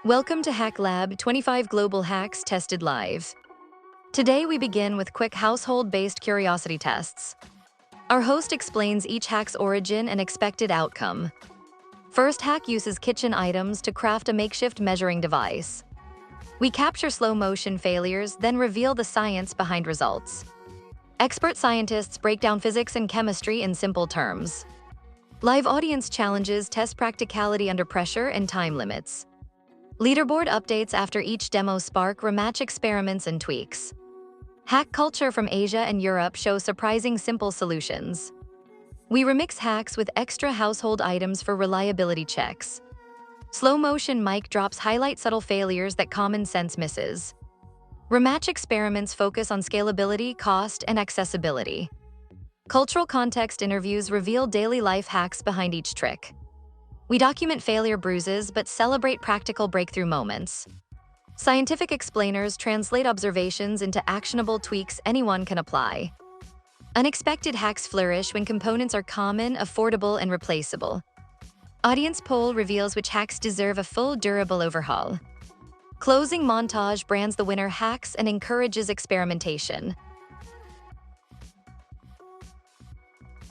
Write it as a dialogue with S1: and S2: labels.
S1: Welcome to Hack Lab, 25 global hacks tested live. Today we begin with quick household-based curiosity tests. Our host explains each hack's origin and expected outcome. First hack uses kitchen items to craft a makeshift measuring device. We capture slow-motion failures, then reveal the science behind results. Expert scientists break down physics and chemistry in simple terms. Live audience challenges test practicality under pressure and time limits. Leaderboard updates after each demo spark rematch experiments and tweaks. Hack culture from Asia and Europe show surprising simple solutions. We remix hacks with extra household items for reliability checks. Slow-motion mic drops highlight subtle failures that common sense misses. Rematch experiments focus on scalability, cost, and accessibility. Cultural context interviews reveal daily life hacks behind each trick. We document failure bruises but celebrate practical breakthrough moments. Scientific explainers translate observations into actionable tweaks anyone can apply. Unexpected hacks flourish when components are common, affordable, and replaceable. Audience poll reveals which hacks deserve a full, durable overhaul. Closing montage brands the winner hacks and encourages experimentation.